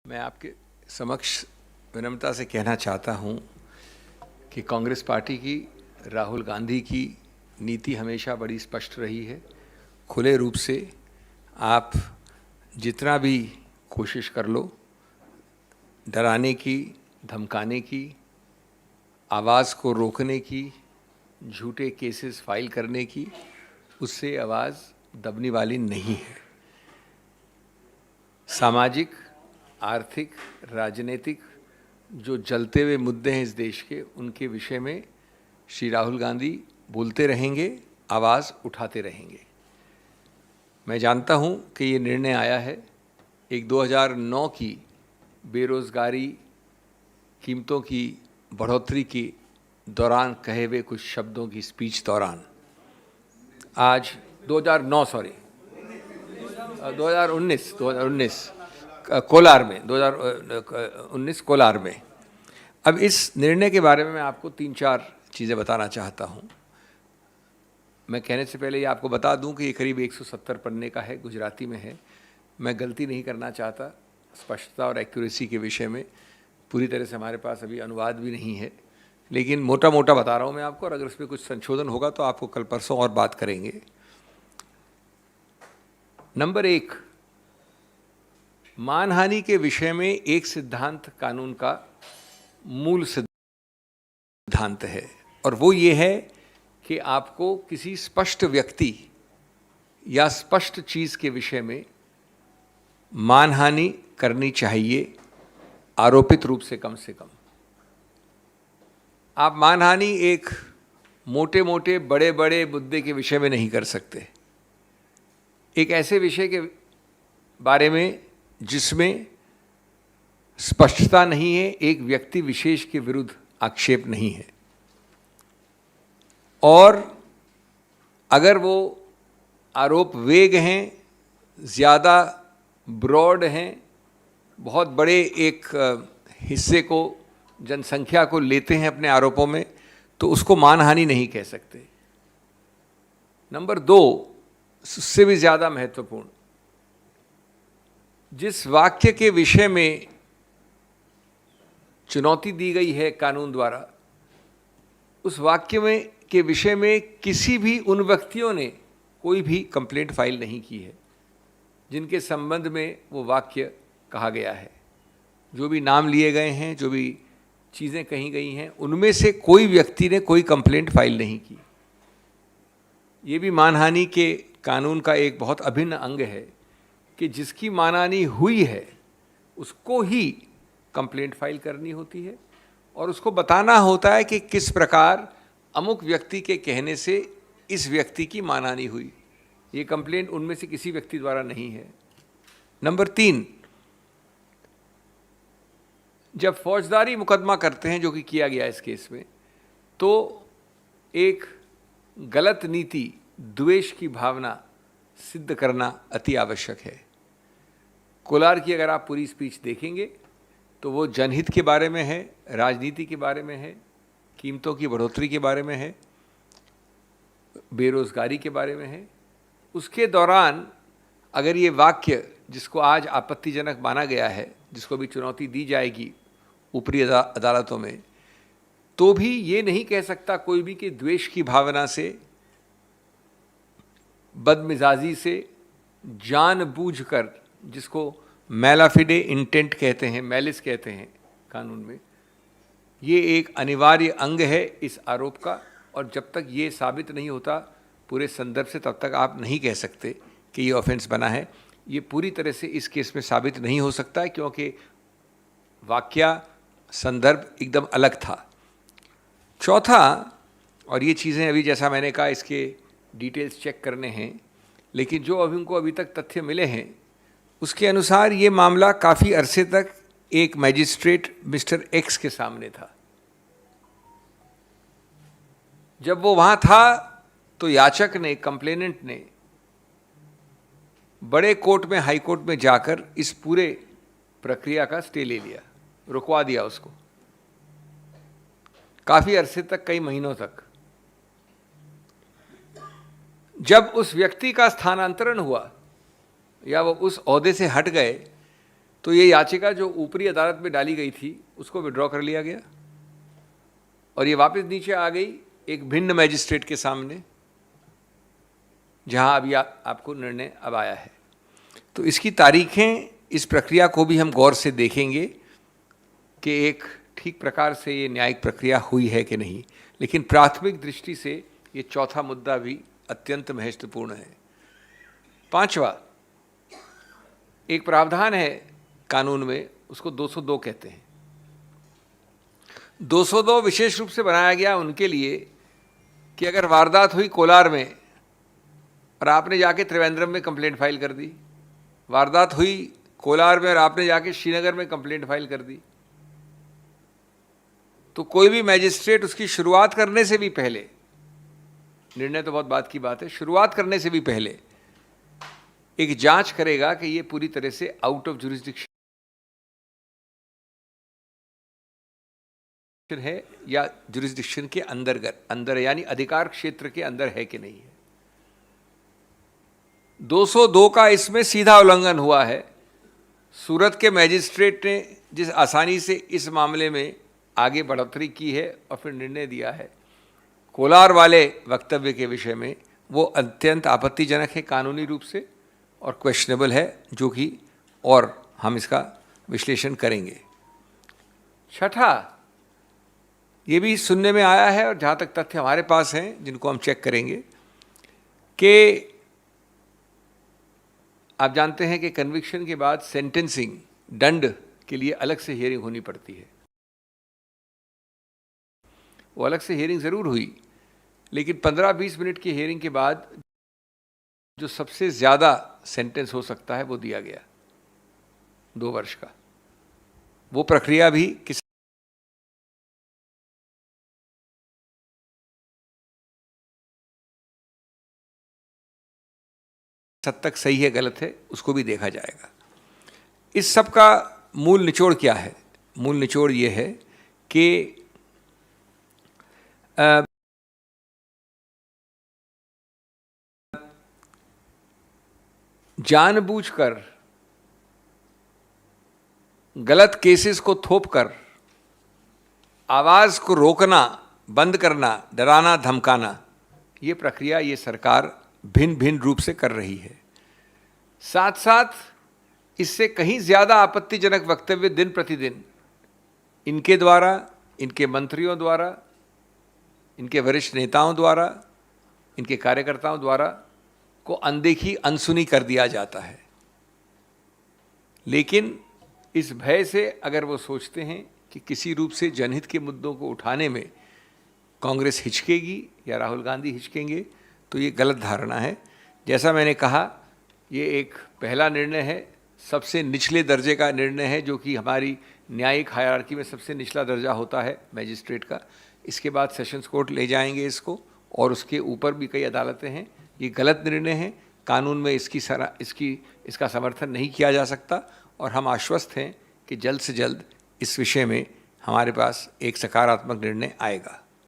मैं आपके समक्ष विनम्रता से कहना चाहता हूं कि कांग्रेस पार्टी की, राहुल गांधी की नीति हमेशा बड़ी स्पष्ट रही है। खुले रूप से आप जितना भी कोशिश कर लो, डराने की, धमकाने की, आवाज़ को रोकने की, झूठे केसेस फाइल करने की, उससे आवाज़ दबने वाली नहीं है। सामाजिक, आर्थिक, राजनीतिक जो जलते हुए मुद्दे हैं इस देश के, उनके विषय में श्री राहुल गांधी बोलते रहेंगे, आवाज़ उठाते रहेंगे। मैं जानता हूं कि ये निर्णय आया है एक 2009 की बेरोज़गारी, कीमतों की बढ़ोतरी के दौरान कहे हुए कुछ शब्दों की स्पीच दौरान। आज 2019 कोलार में, 2019 कोलार में। अब इस निर्णय के बारे में मैं आपको 3-4 चीज़ें बताना चाहता हूँ। मैं कहने से पहले ये आपको बता दूं कि ये करीब 170 पन्ने का है, गुजराती में है। मैं गलती नहीं करना चाहता स्पष्टता और एक्यूरेसी के विषय में। पूरी तरह से हमारे पास अभी अनुवाद भी नहीं है, लेकिन मोटा मोटा बता रहा हूँ मैं आपको, और अगर इसमें कुछ संशोधन होगा तो आपको कल परसों और बात करेंगे। नंबर 1, मानहानि के विषय में एक सिद्धांत कानून का मूल सिद्धांत है, और वो ये है कि आपको किसी स्पष्ट व्यक्ति या स्पष्ट चीज़ के विषय में मानहानि करनी चाहिए, आरोपित रूप से कम से कम। आप मानहानि एक मोटे मोटे बड़े बड़े मुद्दे के विषय में नहीं कर सकते। एक ऐसे विषय के बारे में जिसमें स्पष्टता नहीं है, एक व्यक्ति विशेष के विरुद्ध आक्षेप नहीं है, और अगर वो आरोप वेग हैं, ज़्यादा ब्रॉड हैं, बहुत बड़े एक हिस्से को, जनसंख्या को लेते हैं अपने आरोपों में, तो उसको मानहानि नहीं कह सकते। नंबर 2, उससे भी ज़्यादा महत्वपूर्ण, जिस वाक्य के विषय में चुनौती दी गई है कानून द्वारा, उस वाक्य में के विषय में किसी भी उन व्यक्तियों ने कोई भी कंप्लेंट फाइल नहीं की है जिनके संबंध में वो वाक्य कहा गया है। जो भी नाम लिए गए हैं, जो भी चीज़ें कही गई हैं, उनमें से कोई व्यक्ति ने कोई कंप्लेंट फाइल नहीं की। ये भी मानहानि के कानून का एक बहुत अभिन्न अंग है कि जिसकी मानहानि हुई है उसको ही कंप्लेंट फाइल करनी होती है, और उसको बताना होता है कि किस प्रकार अमुक व्यक्ति के कहने से इस व्यक्ति की मानहानि हुई। ये कंप्लेंट उनमें से किसी व्यक्ति द्वारा नहीं है। नंबर 3, जब फौजदारी मुकदमा करते हैं, जो कि किया गया इस केस में, तो एक गलत नीति, द्वेष की भावना सिद्ध करना अति आवश्यक है। कोलार की अगर आप पूरी स्पीच देखेंगे तो वो जनहित के बारे में है, राजनीति के बारे में है, कीमतों की बढ़ोतरी के बारे में है, बेरोज़गारी के बारे में है। उसके दौरान अगर ये वाक्य, जिसको आज आपत्तिजनक माना गया है, जिसको भी चुनौती दी जाएगी ऊपरी अदालतों में, तो भी ये नहीं कह सकता कोई भी कि द्वेष की भावना से, बदमिजाजी से, जानबूझकर, जिसको मैलाफिडे इंटेंट कहते हैं, मैलिस कहते हैं कानून में, ये एक अनिवार्य अंग है इस आरोप का। और जब तक ये साबित नहीं होता पूरे संदर्भ से, तब तक आप नहीं कह सकते कि ये ऑफेंस बना है। ये पूरी तरह से इस केस में साबित नहीं हो सकता है, क्योंकि वाक्या, संदर्भ एकदम अलग था। चौथा, और ये चीज़ें अभी जैसा मैंने कहा इसके डिटेल्स चेक करने हैं, लेकिन जो अभी उनको अभी तक तथ्य मिले हैं उसके अनुसार ये मामला काफ़ी अरसे तक एक मैजिस्ट्रेट मिस्टर एक्स के सामने था। जब वो वहाँ था तो याचक ने, कंप्लेनेंट ने बड़े कोर्ट में, हाई कोर्ट में जाकर इस पूरे प्रक्रिया का स्टे ले लिया, रुकवा दिया उसको काफ़ी अरसे तक, कई महीनों तक। जब उस व्यक्ति का स्थानांतरण हुआ या वो उस ओहदे से हट गए, तो ये याचिका जो ऊपरी अदालत में डाली गई थी उसको विड्रॉ कर लिया गया और ये वापस नीचे आ गई एक भिन्न मैजिस्ट्रेट के सामने, जहां अभी आपको निर्णय अब आया है। तो इसकी तारीखें, इस प्रक्रिया को भी हम गौर से देखेंगे कि एक ठीक प्रकार से ये न्यायिक प्रक्रिया हुई है कि नहीं। लेकिन प्राथमिक दृष्टि से ये चौथा मुद्दा भी अत्यंत महत्वपूर्ण है। पांचवा, एक प्रावधान है कानून में, उसको 202 कहते हैं। 202 विशेष रूप से बनाया गया उनके लिए कि अगर वारदात हुई कोलार में और आपने जाके त्रिवेंद्रम में कंप्लेंट फाइल कर दी, वारदात हुई कोलार में और आपने जाके श्रीनगर में कंप्लेंट फाइल कर दी, तो कोई भी मैजिस्ट्रेट उसकी शुरुआत करने से भी पहले, निर्णय तो बहुत बात की बात है, शुरुआत करने से भी पहले एक जांच करेगा कि ये पूरी तरह से आउट ऑफ जुरिस्डिक्शन है या जुरिस्डिक्शन के अंदर यानी अधिकार क्षेत्र के अंदर है कि नहीं है। 202 का इसमें सीधा उल्लंघन हुआ है। सूरत के मैजिस्ट्रेट ने जिस आसानी से इस मामले में आगे बढ़ोतरी की है और फिर निर्णय दिया है कोलार वाले वक्तव्य के विषय में, वो अत्यंत आपत्तिजनक है कानूनी रूप से और क्वेश्चनेबल है, जो कि और हम इसका विश्लेषण करेंगे। छठा, ये भी सुनने में आया है और जहाँ तक तथ्य हमारे पास हैं जिनको हम चेक करेंगे कि आप जानते हैं कि कन्विक्शन के बाद सेंटेंसिंग, दंड के लिए अलग से हियरिंग होनी पड़ती है। वो अलग से हियरिंग ज़रूर हुई, लेकिन 15-20 मिनट की हियरिंग के बाद जो सबसे ज़्यादा सेंटेंस हो सकता है वो दिया गया 2 वर्ष का। वो प्रक्रिया भी किस हद तक सही है गलत है उसको भी देखा जाएगा। इस सब का मूल निचोड़ क्या है? मूल निचोड़ ये है कि जानबूझकर गलत केसेस को थोपकर आवाज़ को रोकना, बंद करना, डराना, धमकाना, ये प्रक्रिया ये सरकार भिन्न भिन्न रूप से कर रही है। साथ साथ इससे कहीं ज़्यादा आपत्तिजनक वक्तव्य दिन प्रतिदिन इनके द्वारा, इनके मंत्रियों द्वारा, इनके वरिष्ठ नेताओं द्वारा, इनके कार्यकर्ताओं द्वारा को अनदेखी, अनसुनी कर दिया जाता है। लेकिन इस भय से अगर वो सोचते हैं कि किसी रूप से जनहित के मुद्दों को उठाने में कांग्रेस हिचकेगी या राहुल गांधी हिचकेंगे, तो ये गलत धारणा है। जैसा मैंने कहा, ये एक पहला निर्णय है, सबसे निचले दर्जे का निर्णय है, जो कि हमारी न्यायिक हायरार्की में सबसे निचला दर्जा होता है मैजिस्ट्रेट का। इसके बाद सेशंस कोर्ट ले जाएंगे इसको, और उसके ऊपर भी कई अदालतें हैं। ये गलत निर्णय है, कानून में इसका समर्थन नहीं किया जा सकता, और हम आश्वस्त हैं कि जल्द से जल्द इस विषय में हमारे पास एक सकारात्मक निर्णय आएगा।